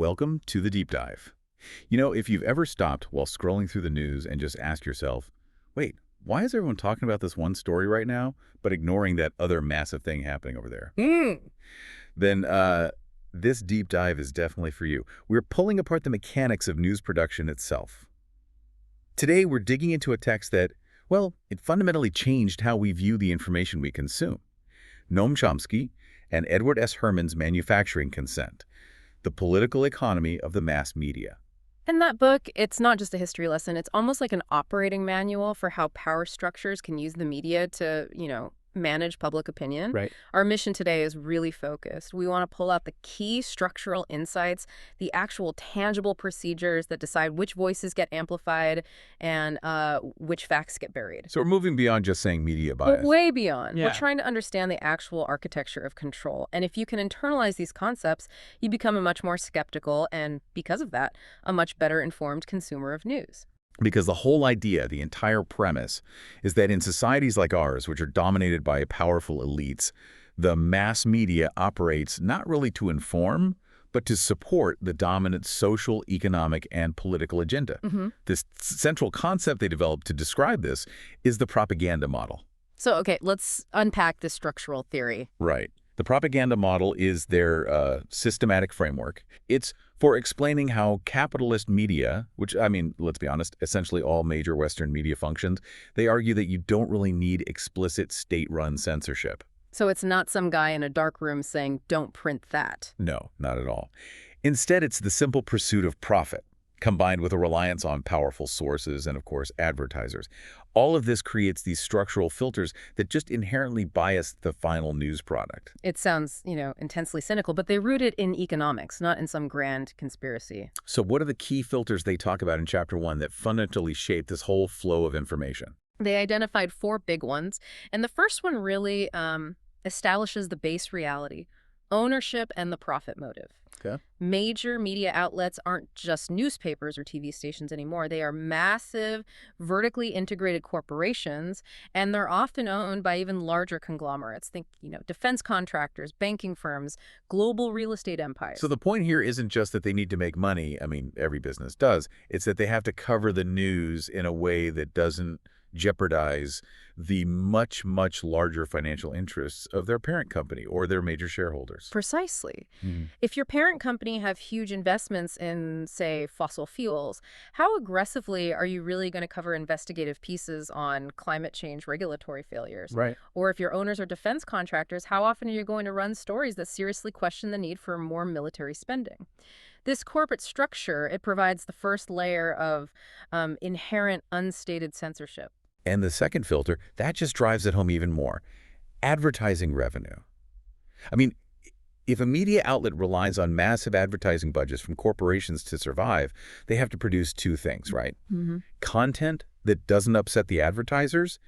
welcome to the Deep Dive. You know, if you've ever stopped while scrolling through the news and just asked yourself, wait, why is everyone talking about this one story right now, but ignoring that other massive thing happening over there? Then this deep dive is definitely for you. We're pulling apart the mechanics of news production itself. Today, we're digging into a text that, well, it fundamentally changed how we view the information we consume. Noam Chomsky and Edward S. Herman's Manufacturing Consent, The Political Economy of the Mass Media. And that book, it's not just a history lesson. It's almost like an operating manual for how power structures can use the media to, manage public opinion. Right. Our mission today is really focused. We want to pull out the key structural insights, the actual tangible procedures that decide which voices get amplified and which facts get buried. So we're moving beyond just saying media bias. But way beyond. Yeah. We're trying to understand the actual architecture of control. And if you can internalize these concepts, you become a much more skeptical and, because of that, a much better informed consumer of news. Because the whole idea, the entire premise, is that in societies like ours, which are dominated by powerful elites, the mass media operates not really to inform, but to support the dominant social, economic, and political agenda. This central concept they developed to describe this is the propaganda model. So, okay, let's unpack this structural theory. Right. The propaganda model is their systematic framework. It's for explaining how capitalist media, which, let's be honest, essentially all major Western media functions, they argue that you don't really need explicit state-run censorship. So it's not some guy in a dark room saying, don't print that. No, not at all. Instead, it's the simple pursuit of profit, combined with a reliance on powerful sources and, of course, advertisers. All of this creates these structural filters that just inherently bias the final news product. It sounds, intensely cynical, but they root it in economics, not in some grand conspiracy. So what are the key filters they talk about in Chapter 1 that fundamentally shape this whole flow of information? They identified 4 big ones, and the first one really establishes the base reality: ownership and the profit motive. Okay. Major media outlets aren't just newspapers or TV stations anymore. They are massive, vertically integrated corporations, and they're often owned by even larger conglomerates. Think, defense contractors, banking firms, global real estate empires. So the point here isn't just that they need to make money. Every business does. It's that they have to cover the news in a way that doesn't jeopardize the much, much larger financial interests of their parent company or their major shareholders. Precisely. If your parent company have huge investments in, say, fossil fuels, how aggressively are you really going to cover investigative pieces on climate change regulatory failures? Right. Or if your owners are defense contractors, how often are you going to run stories that seriously question the need for more military spending? This corporate structure, it provides the first layer of inherent unstated censorship. And the second filter, that just drives it home even more. Advertising revenue. If a media outlet relies on massive advertising budgets from corporations to survive, they have to produce 2 things, right? Content that doesn't upset the advertisers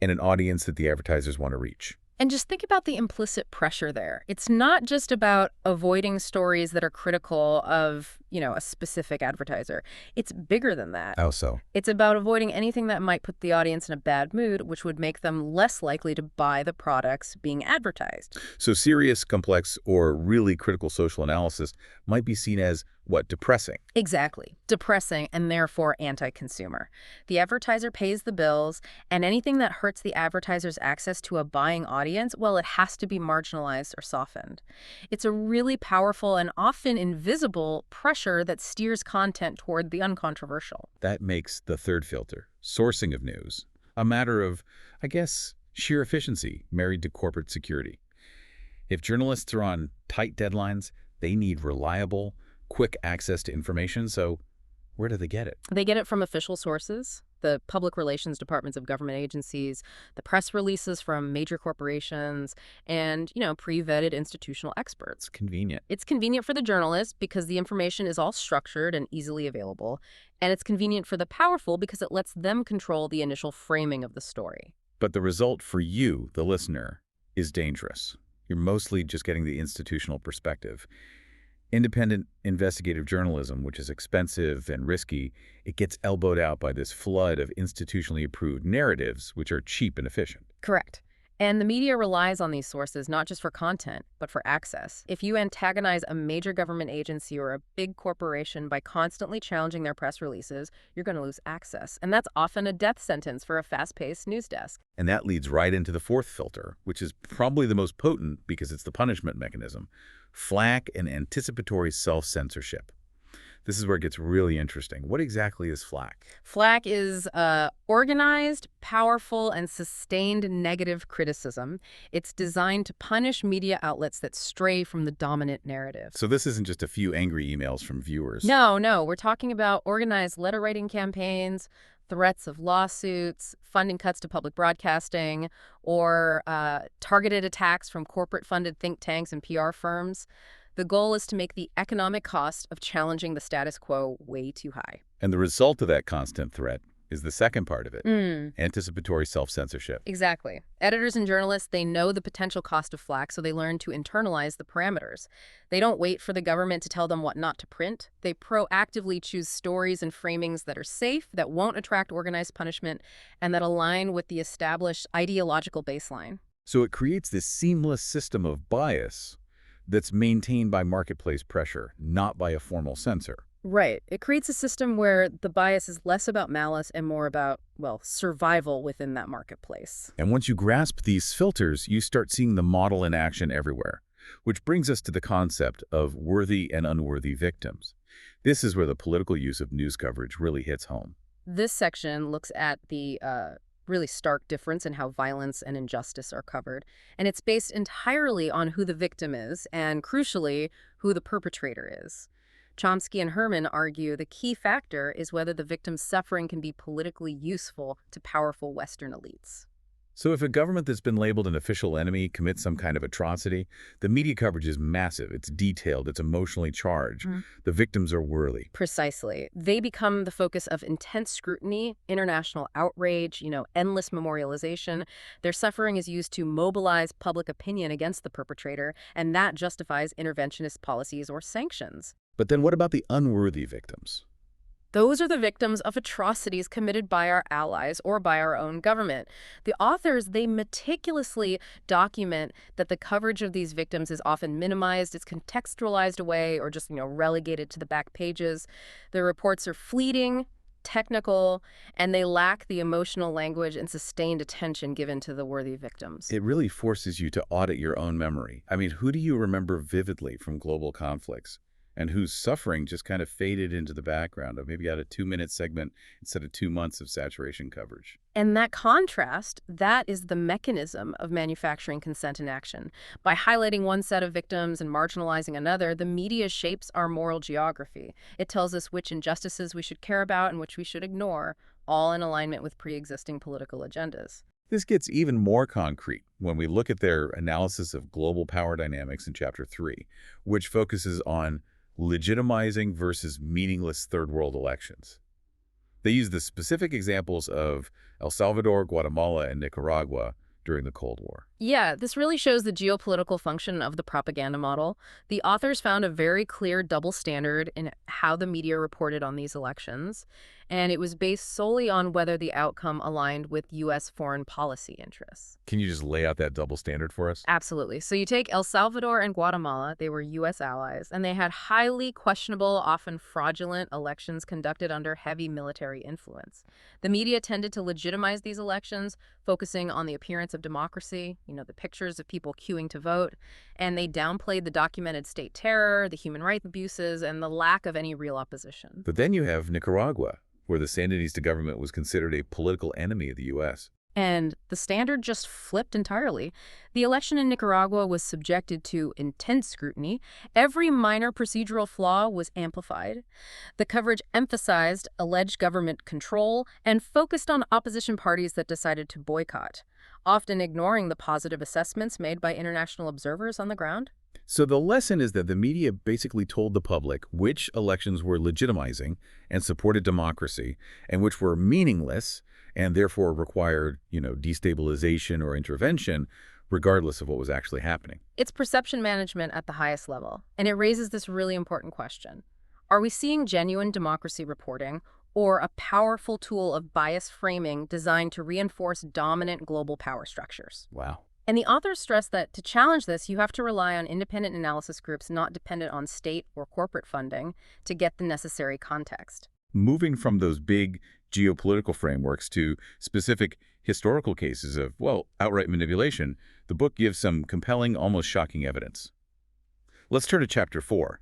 and an audience that the advertisers want to reach. And just think about the implicit pressure there. It's not just about avoiding stories that are critical of, a specific advertiser. It's bigger than that. How so? It's about avoiding anything that might put the audience in a bad mood, which would make them less likely to buy the products being advertised. So serious, complex, or really critical social analysis might be seen as, depressing? Exactly. Depressing and therefore anti-consumer. The advertiser pays the bills, and anything that hurts the advertiser's access to a buying audience, well, it has to be marginalized or softened. It's a really powerful and often invisible pressure that steers content toward the uncontroversial. That makes the third filter, sourcing of news, a matter of, sheer efficiency married to corporate security. If journalists are on tight deadlines, they need reliable, quick access to information, so where do they get it? They get it from official sources, the public relations departments of government agencies, the press releases from major corporations, and, pre-vetted institutional experts. It's convenient. It's convenient for the journalist because the information is all structured and easily available, and it's convenient for the powerful because it lets them control the initial framing of the story. But the result for you, the listener, is dangerous. You're mostly just getting the institutional perspective. Independent investigative journalism, which is expensive and risky, it gets elbowed out by this flood of institutionally approved narratives, which are cheap and efficient. Correct. And the media relies on these sources not just for content, but for access. If you antagonize a major government agency or a big corporation by constantly challenging their press releases, you're going to lose access. And that's often a death sentence for a fast-paced news desk. And that leads right into the fourth filter, which is probably the most potent because it's the punishment mechanism: flack and anticipatory self-censorship. This is where it gets really interesting. What exactly is flack? Flack is organized, powerful, and sustained negative criticism. It's designed to punish media outlets that stray from the dominant narrative. So this isn't just a few angry emails from viewers. No, we're talking about organized letter-writing campaigns, threats of lawsuits, funding cuts to public broadcasting, or targeted attacks from corporate-funded think tanks and PR firms. The goal is to make the economic cost of challenging the status quo way too high. And the result of that constant threat is the second part of it: anticipatory self-censorship. Exactly. Editors and journalists, they know the potential cost of flack, so they learn to internalize the parameters. They don't wait for the government to tell them what not to print. They proactively choose stories and framings that are safe, that won't attract organized punishment, and that align with the established ideological baseline. So it creates this seamless system of bias that's maintained by marketplace pressure, not by a formal censor. Right. It creates a system where the bias is less about malice and more about, well, survival within that marketplace. And once you grasp these filters, you start seeing the model in action everywhere, which brings us to the concept of worthy and unworthy victims. This is where the political use of news coverage really hits home. This section looks at the really stark difference in how violence and injustice are covered, and it's based entirely on who the victim is and, crucially, who the perpetrator is. Chomsky and Herman argue the key factor is whether the victim's suffering can be politically useful to powerful Western elites. So if a government that's been labeled an official enemy commits some kind of atrocity, the media coverage is massive, it's detailed, it's emotionally charged. The victims are worthy. Precisely. They become the focus of intense scrutiny, international outrage, endless memorialization. Their suffering is used to mobilize public opinion against the perpetrator, and that justifies interventionist policies or sanctions. But then what about the unworthy victims? Those are the victims of atrocities committed by our allies or by our own government. The authors, they meticulously document that the coverage of these victims is often minimized, it's contextualized away, or just, relegated to the back pages. The reports are fleeting, technical, and they lack the emotional language and sustained attention given to the worthy victims. It really forces you to audit your own memory. I mean, who do you remember vividly from global conflicts, and whose suffering just kind of faded into the background of maybe out a 2-minute segment instead of 2 months of saturation coverage? And that contrast, that is the mechanism of manufacturing consent in action. By highlighting one set of victims and marginalizing another, the media shapes our moral geography. It tells us which injustices we should care about and which we should ignore, all in alignment with pre-existing political agendas. This gets even more concrete when we look at their analysis of global power dynamics in Chapter 3, which focuses on legitimizing versus meaningless third world elections. They use the specific examples of El Salvador, Guatemala, and Nicaragua during the Cold War. Yeah, this really shows the geopolitical function of the propaganda model. The authors found a very clear double standard in how the media reported on these elections, and it was based solely on whether the outcome aligned with U.S. foreign policy interests. Can you just lay out that double standard for us? Absolutely. So you take El Salvador and Guatemala, they were U.S. allies, and they had highly questionable, often fraudulent elections conducted under heavy military influence. The media tended to legitimize these elections, focusing on the appearance of democracy, the pictures of people queuing to vote, and they downplayed the documented state terror, the human rights abuses, and the lack of any real opposition. But then you have Nicaragua, where the Sandinista government was considered a political enemy of the U.S. And the standard just flipped entirely. The election in Nicaragua was subjected to intense scrutiny. Every minor procedural flaw was amplified. The coverage emphasized alleged government control and focused on opposition parties that decided to boycott, often ignoring the positive assessments made by international observers on the ground. So the lesson is that the media basically told the public which elections were legitimizing and supported democracy and which were meaningless and therefore required, destabilization or intervention, regardless of what was actually happening. It's perception management at the highest level, and it raises this really important question. Are we seeing genuine democracy reporting or a powerful tool of bias framing designed to reinforce dominant global power structures? Wow. And the authors stress that to challenge this, you have to rely on independent analysis groups not dependent on state or corporate funding to get the necessary context. Moving from those big geopolitical frameworks to specific historical cases of, well, outright manipulation, the book gives some compelling, almost shocking evidence. Let's turn to Chapter 4,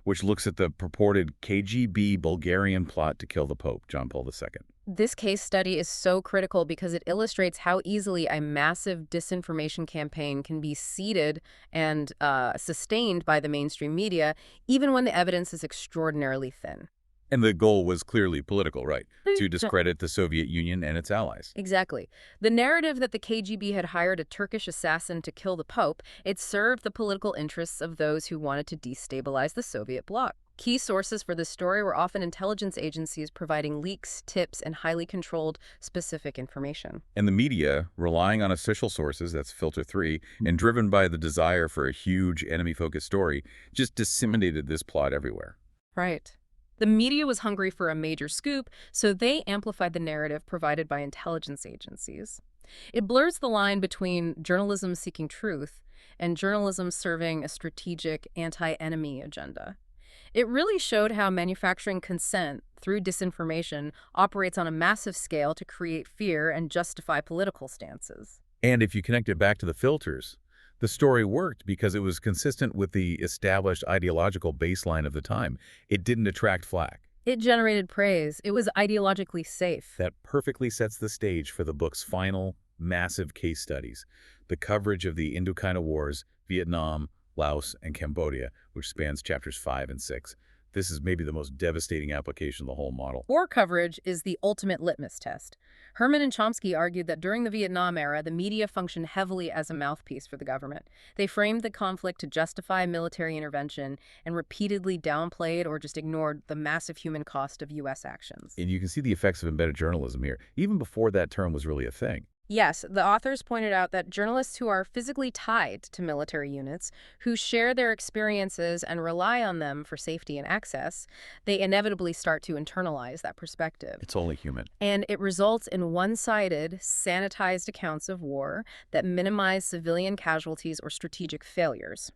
which looks at the purported KGB Bulgarian plot to kill the Pope, John Paul II. This case study is so critical because it illustrates how easily a massive disinformation campaign can be seeded and sustained by the mainstream media, even when the evidence is extraordinarily thin. And the goal was clearly political, right? To discredit the Soviet Union and its allies. Exactly. The narrative that the KGB had hired a Turkish assassin to kill the Pope, it served the political interests of those who wanted to destabilize the Soviet bloc. Key sources for this story were often intelligence agencies providing leaks, tips, and highly controlled, specific information. And the media, relying on official sources, that's filter 3, and driven by the desire for a huge enemy-focused story, just disseminated this plot everywhere. Right. The media was hungry for a major scoop, so they amplified the narrative provided by intelligence agencies. It blurs the line between journalism seeking truth and journalism serving a strategic anti-enemy agenda. It really showed how manufacturing consent through disinformation operates on a massive scale to create fear and justify political stances. And if you connect it back to the filters, the story worked because it was consistent with the established ideological baseline of the time. It didn't attract flack. It generated praise. It was ideologically safe. That perfectly sets the stage for the book's final, massive case studies, the coverage of the Indochina Wars, Vietnam, Laos, and Cambodia, which spans chapters 5 and 6. This is maybe the most devastating application of the whole model. War coverage is the ultimate litmus test. Herman and Chomsky argued that during the Vietnam era, the media functioned heavily as a mouthpiece for the government. They framed the conflict to justify military intervention and repeatedly downplayed or just ignored the massive human cost of U.S. actions. And you can see the effects of embedded journalism here, even before that term was really a thing. Yes, the authors pointed out that journalists who are physically tied to military units, who share their experiences and rely on them for safety and access, they inevitably start to internalize that perspective. It's only human. And it results in one-sided, sanitized accounts of war that minimize civilian casualties or strategic failures.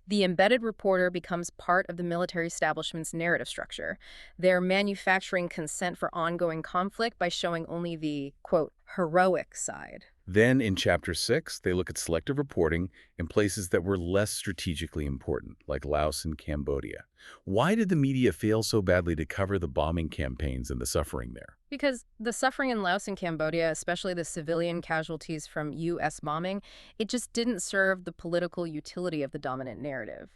The embedded reporter becomes part of the military establishment's narrative structure. They're manufacturing consent for ongoing conflict by showing only the, quote, heroic side. Then in Chapter 6, they look at selective reporting in places that were less strategically important, like Laos and Cambodia. Why did the media fail so badly to cover the bombing campaigns and the suffering there? Because the suffering in Laos and Cambodia, especially the civilian casualties from U.S. bombing, it just didn't serve the political utility of the dominant narrative.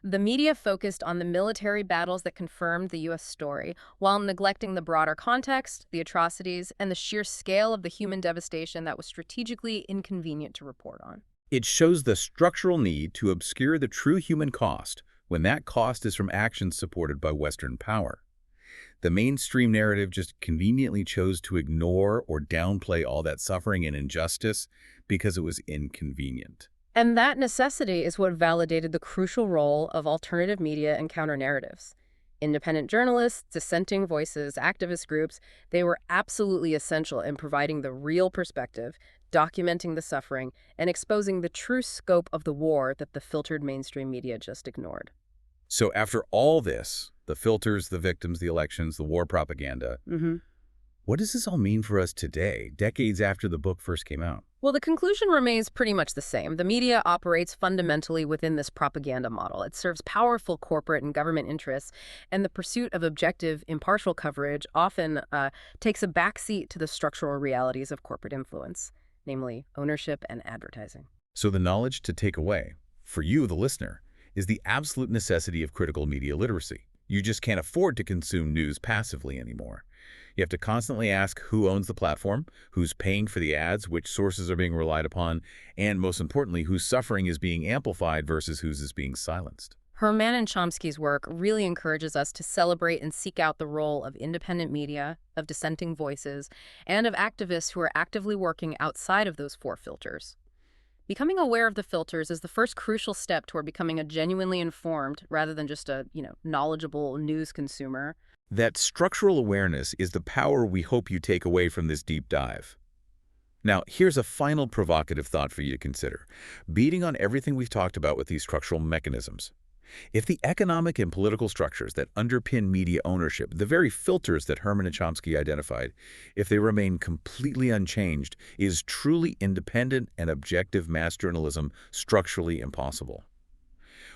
The media focused on the military battles that confirmed the U.S. story, while neglecting the broader context, the atrocities, and the sheer scale of the human devastation that was strategically inconvenient to report on. It shows the structural need to obscure the true human cost when that cost is from actions supported by Western power. The mainstream narrative just conveniently chose to ignore or downplay all that suffering and injustice because it was inconvenient. And that necessity is what validated the crucial role of alternative media and counter-narratives. Independent journalists, dissenting voices, activist groups, they were absolutely essential in providing the real perspective, documenting the suffering, and exposing the true scope of the war that the filtered mainstream media just ignored. So after all this, the filters, the victims, the elections, the war propaganda, what does this all mean for us today, decades after the book first came out? Well, the conclusion remains pretty much the same. The media operates fundamentally within this propaganda model. It serves powerful corporate and government interests, and the pursuit of objective, impartial coverage often takes a backseat to the structural realities of corporate influence, namely ownership and advertising. So the knowledge to take away, for you, the listener, is the absolute necessity of critical media literacy. You just can't afford to consume news passively anymore. You have to constantly ask who owns the platform, who's paying for the ads, which sources are being relied upon, and most importantly, whose suffering is being amplified versus whose is being silenced. Herman and Chomsky's work really encourages us to celebrate and seek out the role of independent media, of dissenting voices, and of activists who are actively working outside of those four filters. Becoming aware of the filters is the first crucial step toward becoming a genuinely informed, rather than just a, knowledgeable news consumer. That structural awareness is the power we hope you take away from this deep dive. Now, here's a final provocative thought for you to consider. Beating on everything we've talked about with these structural mechanisms. If the economic and political structures that underpin media ownership, the very filters that Herman and Chomsky identified, if they remain completely unchanged, is truly independent and objective mass journalism structurally impossible?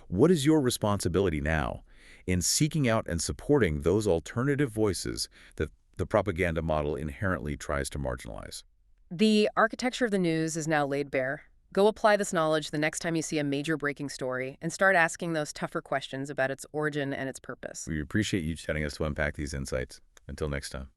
What is your responsibility now in seeking out and supporting those alternative voices that the propaganda model inherently tries to marginalize? The architecture of the news is now laid bare. Go apply this knowledge the next time you see a major breaking story and start asking those tougher questions about its origin and its purpose. We appreciate you chatting us to unpack these insights. Until next time.